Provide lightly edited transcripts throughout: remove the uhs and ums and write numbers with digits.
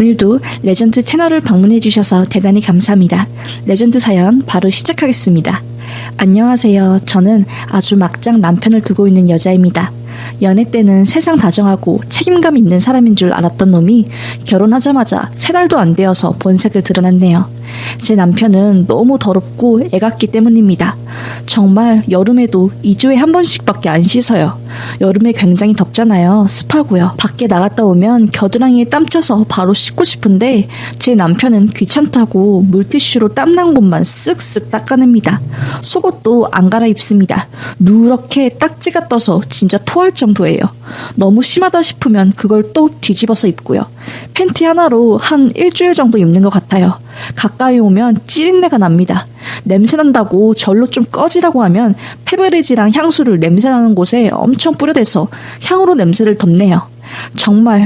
오늘도 레전드 채널을 방문해주셔서 대단히 감사합니다. 레전드 사연 바로 시작하겠습니다. 안녕하세요. 저는 아주 막장 남편을 두고 있는 여자입니다. 연애 때는 세상 다정하고 책임감 있는 사람인 줄 알았던 놈이 결혼하자마자 3달도 안 되어서 본색을 드러냈네요. 제 남편은 너무 더럽고 애같기 때문입니다. 정말 여름에도 2주에 한 번씩밖에 안 씻어요. 여름에 굉장히 덥잖아요. 습하고요. 밖에 나갔다 오면 겨드랑이에 땀 차서 바로 씻고 싶은데 제 남편은 귀찮다고 물티슈로 땀난 곳만 쓱쓱 닦아냅니다. 속옷도 안 갈아입습니다. 누렇게 딱지가 떠서 진짜 토할 정도예요. 너무 심하다 싶으면 그걸 또 뒤집어서 입고요. 팬티 하나로 한 일주일 정도 입는 것 같아요. 가까이 오면 찌린내가 납니다. 냄새난다고 절로 좀 꺼지라고 하면 페브리즈랑 향수를 냄새나는 곳에 엄청 뿌려대서 향으로 냄새를 덮네요.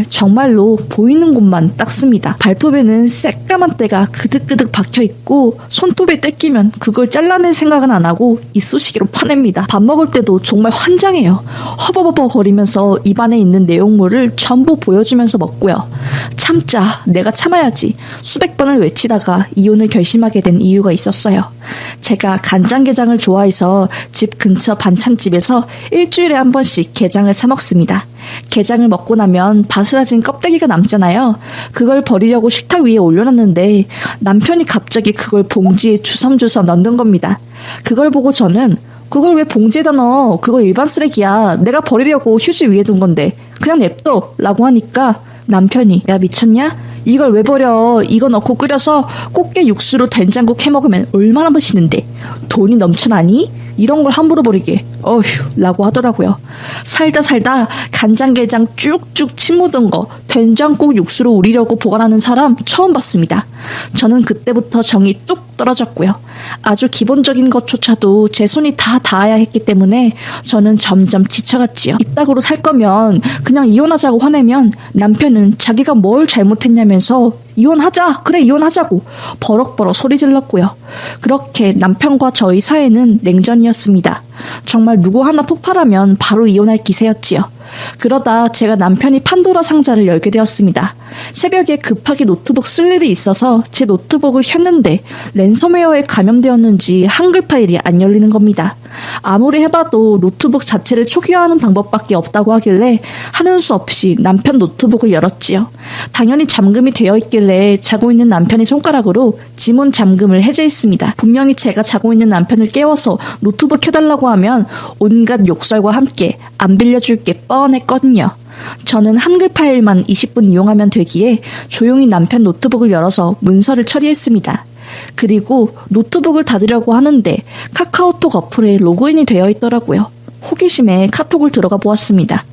정말로 보이는 곳만 닦습니다. 발톱에는 새까만 때가 그득그득 박혀있고 손톱에 떼끼면 그걸 잘라낼 생각은 안 하고 이쑤시개로 파냅니다. 밥 먹을 때도 정말 환장해요. 허버버버 거리면서 입안에 있는 내용물을 전부 보여주면서 먹고요. 참자, 내가 참아야지 수백 번을 외치다가 이혼을 결심하게 된 이유가 있었어요. 제가 간장게장을 좋아해서 집 근처 반찬집에서 일주일에 한 번씩 게장을 사 먹습니다. 게장을 먹고 나면 바스라진 껍데기가 남잖아요. 그걸 버리려고 식탁 위에 올려놨는데 남편이 갑자기 그걸 봉지에 주섬주섬 넣는 겁니다. 그걸 보고 저는 그걸 왜 봉지에다 넣어? 그거 일반 쓰레기야. 내가 버리려고 휴지 위에 둔 건데 그냥 냅둬 라고 하니까 남편이 야 미쳤냐? 이걸 왜 버려? 이거 넣고 끓여서 꽃게 육수로 된장국 해먹으면 얼마나 맛있는데 돈이 넘쳐나니? 이런 걸 함부로 버리게 어휴 라고 하더라고요. 살다 간장게장 쭉쭉 침 묻은 거 된장국 육수로 우리려고 보관하는 사람 처음 봤습니다. 저는 그때부터 정이 뚝 떨어졌고요. 아주 기본적인 것조차도 제 손이 다 닿아야 했기 때문에 저는 점점 지쳐갔지요. 이따구로 살 거면 그냥 이혼하자고 화내면 남편은 자기가 뭘 잘못했냐면서 이혼하자! 그래 이혼하자고 버럭버럭 소리 질렀고요. 그렇게 남편과 저희 사이는 냉전이었습니다. 정말 누구 하나 폭발하면 바로 이혼할 기세였지요. 그러다 제가 남편이 판도라 상자를 열게 되었습니다. 새벽에 급하게 노트북 쓸 일이 있어서 제 노트북을 켰는데 랜섬웨어에 감염되었는지 한글 파일이 안 열리는 겁니다. 아무리 해봐도 노트북 자체를 초기화하는 방법밖에 없다고 하길래 하는 수 없이 남편 노트북을 열었지요. 당연히 잠금이 되어 있길래 자고 있는 남편의 손가락으로 지문 잠금을 해제했습니다. 분명히 제가 자고 있는 남편을 깨워서 노트북 켜달라고 하면 온갖 욕설과 함께 안 빌려줄 게 뻔했거든요. 저는 한글 파일만 20분 이용하면 되기에 조용히 남편 노트북을 열어서 문서를 처리했습니다. 그리고 노트북을 닫으려고 하는데 카카오톡 어플에 로그인이 되어 있더라고요. 호기심에 카톡을 들어가 보았습니다.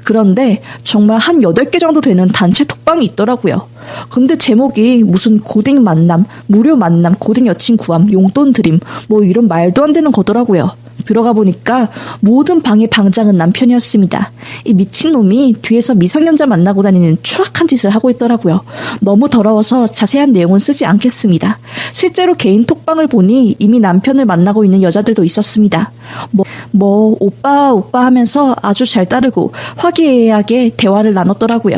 그런데 정말 한 8개 정도 되는 단체 톡방이 있더라고요. 근데 제목이 무슨 고딩 만남, 무료 만남, 고딩 여친 구함, 용돈 드림 뭐 이런 말도 안 되는 거더라고요. 들어가 보니까 모든 방의 방장은 남편이었습니다. 이 미친놈이 뒤에서 미성년자 만나고 다니는 추악한 짓을 하고 있더라고요. 너무 더러워서 자세한 내용은 쓰지 않겠습니다. 실제로 개인 톡방을 보니 이미 남편을 만나고 있는 여자들도 있었습니다. 오빠 하면서 아주 잘 따르고 화기애애하게 대화를 나눴더라고요.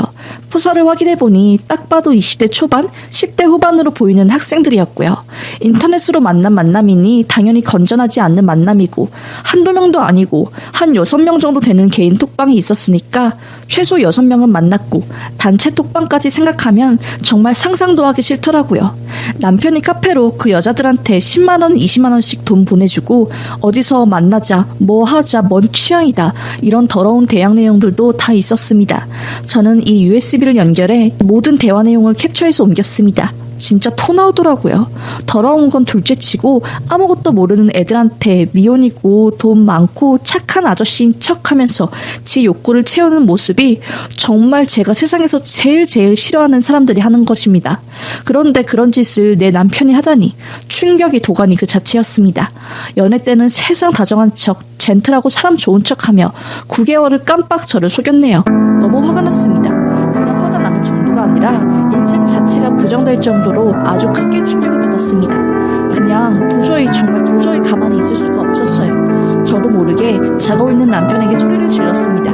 프사를 확인해보니 딱 봐도 20대 초반, 10대 후반으로 보이는 학생들이었고요. 인터넷으로 만난 만남이니 당연히 건전하지 않는 만남이고 한두 명도 아니고 한 6명 정도 되는 개인 톡방이 있었으니까 최소 6명은 만났고 단체 톡방까지 생각하면 정말 상상도 하기 싫더라고요. 남편이 카페로 그 여자들한테 10만원, 20만원씩 돈 보내주고 어디서 만나자, 뭐 하자, 뭔 취향이다 이런 더러운 대학 내용들도 다 있었습니다. 저는 이 USB를 연결해 모든 대화 내용을 캡처해서 옮겼습니다. 진짜 토 나오더라고요. 더러운 건 둘째치고 아무것도 모르는 애들한테 미혼이고 돈 많고 착한 아저씨인 척하면서 지 욕구를 채우는 모습이 정말 제가 세상에서 제일 싫어하는 사람들이 하는 것입니다. 그런데 그런 짓을 내 남편이 하다니 충격이 도가니 그 자체였습니다. 연애 때는 세상 다정한 척 젠틀하고 사람 좋은 척하며 9개월을 깜빡 저를 속였네요. 너무 화가 났습니다. 그냥 화가 나는 정도가 아니라 인생 자체가 부정될 정도로 아주 크게 충격을 받았습니다. 그냥 정말 도저히 가만히 있을 수가 없었어요. 저도 모르게 자고 있는 남편에게 소리를 질렀습니다.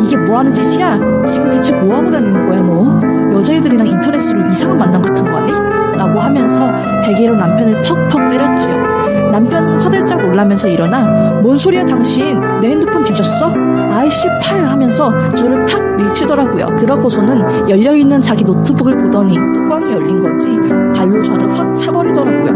이게 뭐하는 짓이야? 지금 대체 뭐하고 다니는 거야 너? 여자애들이랑 인터넷으로 이상한 만남 같은 거 하니? 라고 하면서 베개로 남편을 퍽퍽 때렸지요. 남편은 화들짝 놀라면서 일어나 뭔 소리야 당신, 내 핸드폰 뒤졌어? 아이씨 팔 하면서 저를 팍 밀치더라고요. 그러고서는 열려있는 자기 노트북을 보더니 뚜껑이 열린 건지 발로 저를 확 차버리더라고요.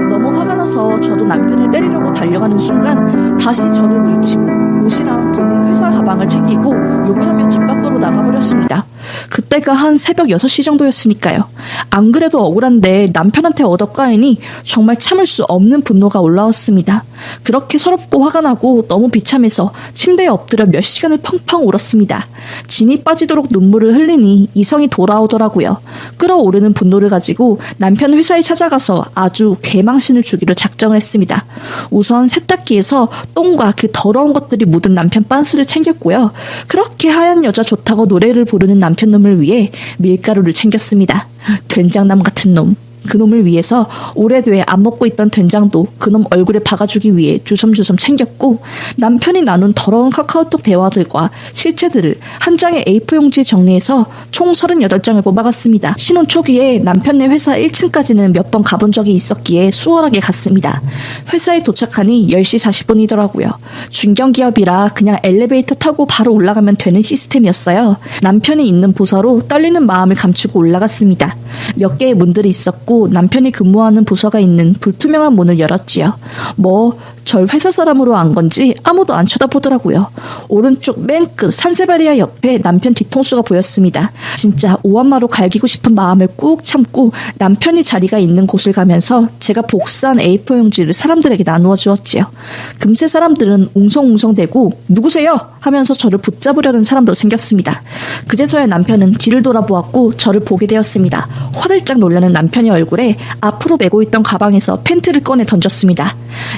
너무 화가 나서 저도 남편을 때리려고 달려가는 순간 다시 저를 밀치고 옷이랑 본인 회사 가방을 챙기고 욕을 하며 집 밖으로 나가버렸습니다. 그때가 한 새벽 6시 정도였으니까요. 안 그래도 억울한데 남편한테 얻어까이니 정말 참을 수 없는 분노가 올라왔습니다. 그렇게 서럽고 화가 나고 너무 비참해서 침대에 엎드려 몇 시간을 펑펑 울었습니다. 진이 빠지도록 눈물을 흘리니 이성이 돌아오더라고요. 끓어오르는 분노를 가지고 남편 회사에 찾아가서 아주 개망신을 주기로 작정을 했습니다. 우선 세탁기에서 똥과 그 더러운 것들이 묻은 남편 빤스를 챙겼고요. 그렇게 하얀 여자 좋다고 노래를 부르는 남편놈을 위해 밀가루를 챙겼습니다. 된장남 같은 놈. 그놈을 위해서 오래돼 안 먹고 있던 된장도 그놈 얼굴에 박아주기 위해 주섬주섬 챙겼고, 남편이 나눈 더러운 카카오톡 대화들과 실체들을 한 장의 A4 용지에 정리해서 총 38장을 뽑아갔습니다. 신혼 초기에 남편네 회사 1층까지는 몇 번 가본 적이 있었기에 수월하게 갔습니다. 회사에 도착하니 10시 40분이더라고요. 중견기업이라 그냥 엘리베이터 타고 바로 올라가면 되는 시스템이었어요. 남편이 있는 부서로 떨리는 마음을 감추고 올라갔습니다. 몇 개의 문들이 있었고 남편이 근무하는 부서가 있는 불투명한 문을 열었지요. 절 회사 사람으로 안 건지 아무도 안 쳐다보더라고요. 오른쪽 맨 끝 산세바리아 옆에 남편 뒤통수가 보였습니다. 진짜 오한마로 갈기고 싶은 마음을 꾹 참고 남편이 자리가 있는 곳을 가면서 제가 복사한 A4 용지를 사람들에게 나누어 주었지요. 금세 사람들은 웅성웅성대고 누구세요? 하면서 저를 붙잡으려는 사람도 생겼습니다. 그제서야 남편은 뒤를 돌아보았고 저를 보게 되었습니다. 화들짝 놀라는 남편의 얼굴에 앞으로 메고 있던 가방에서 팬티를 꺼내 던졌습니다.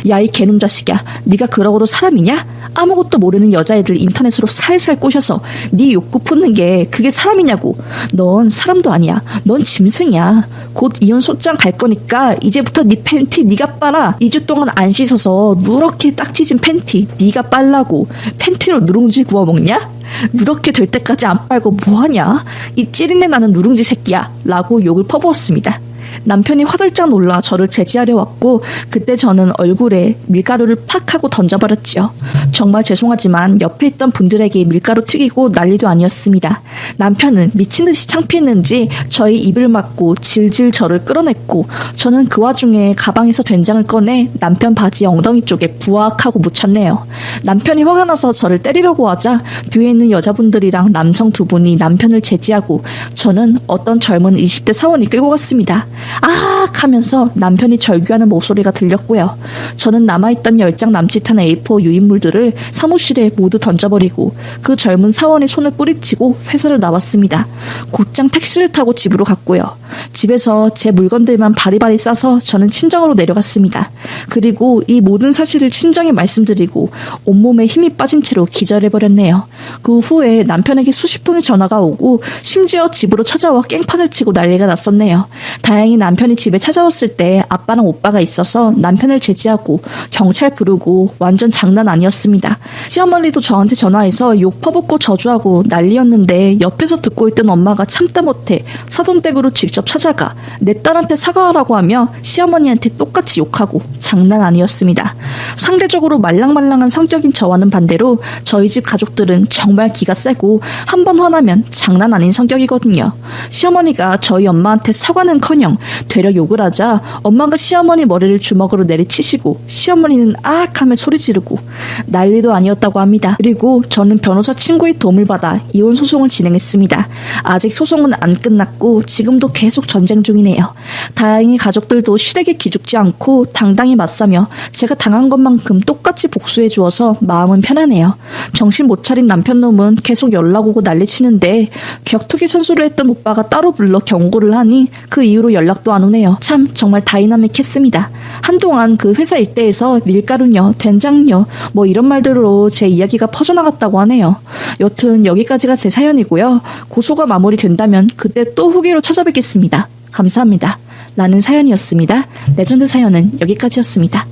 야, 이 개놈 자식이야, 네가 그러고도 사람이냐? 아무것도 모르는 여자애들 인터넷으로 살살 꼬셔서 네 욕구 푸는 게 그게 사람이냐고. 넌 사람도 아니야. 넌 짐승이야. 곧 이혼 소장 갈 거니까 이제부터 네 팬티 네가 빨아. 2주 동안 안 씻어서 누렇게 딱지진 팬티 네가 빨라고. 팬티로 누룽지 구워 먹냐? 누렇게 될 때까지 안 빨고 뭐하냐? 이 찌린내 나는 누룽지 새끼야 라고 욕을 퍼부었습니다. 남편이 화들짝 놀라 저를 제지하려 왔고 그때 저는 얼굴에 밀가루를 팍 하고 던져버렸지요. 정말 죄송하지만 옆에 있던 분들에게 밀가루 튀기고 난리도 아니었습니다. 남편은 미친듯이 창피했는지 저희 입을 막고 질질 저를 끌어냈고 저는 그 와중에 가방에서 된장을 꺼내 남편 바지 엉덩이 쪽에 부악하고 묻혔네요. 남편이 화가 나서 저를 때리려고 하자 뒤에 있는 여자분들이랑 남성 두 분이 남편을 제지하고 저는 어떤 젊은 20대 사원이 끌고 갔습니다. 아악 하면서 남편이 절규하는 목소리가 들렸고요. 저는 남아있던 10장 남짓한 A4 유인물들을 사무실에 모두 던져버리고 그 젊은 사원의 손을 뿌리치고 회사를 나왔습니다. 곧장 택시를 타고 집으로 갔고요. 집에서 제 물건들만 바리바리 싸서 저는 친정으로 내려갔습니다. 그리고 이 모든 사실을 친정에 말씀드리고 온몸에 힘이 빠진 채로 기절해버렸네요. 그 후에 남편에게 수십 통의 전화가 오고 심지어 집으로 찾아와 깽판을 치고 난리가 났었네요. 다행히 남편이 집에 찾아왔을 때 아빠랑 오빠가 있어서 남편을 제지하고 경찰 부르고 완전 장난 아니었습니다. 시어머니도 저한테 전화해서 욕 퍼붓고 저주하고 난리였는데 옆에서 듣고 있던 엄마가 참다 못해 사돈댁으로 직접 찾아가 내 딸한테 사과하라고 하며 시어머니한테 똑같이 욕하고 장난 아니었습니다. 상대적으로 말랑말랑한 성격인 저와는 반대로 저희 집 가족들은 정말 기가 세고 한 번 화나면 장난 아닌 성격이거든요. 시어머니가 저희 엄마한테 사과는커녕 되려 욕을 하자 엄마가 시어머니 머리를 주먹으로 내리치시고 시어머니는 아악 하며 소리 지르고 난리도 아니었다고 합니다. 그리고 저는 변호사 친구의 도움을 받아 이혼 소송을 진행했습니다. 아직 소송은 안 끝났고 지금도 계속 전쟁 중이네요. 다행히 가족들도 시댁에 기죽지 않고 당당히 맞서며 제가 당한 것만큼 똑같이 복수해 주어서 마음은 편하네요. 정신 못 차린 남편놈은 계속 연락 오고 난리치는데 격투기 선수를 했던 오빠가 따로 불러 경고를 하니 그 이후로 연락도 안 오네요. 참 정말 다이나믹했습니다. 한동안 그 회사 일대에서 밀가루녀, 된장녀 뭐 이런 말들로 제 이야기가 퍼져나갔다고 하네요. 여튼 여기까지가 제 사연이고요. 고소가 마무리된다면 그때 또 후기로 찾아뵙겠습니다. 감사합니다. 라는 사연이었습니다. 레전드 사연은 여기까지였습니다.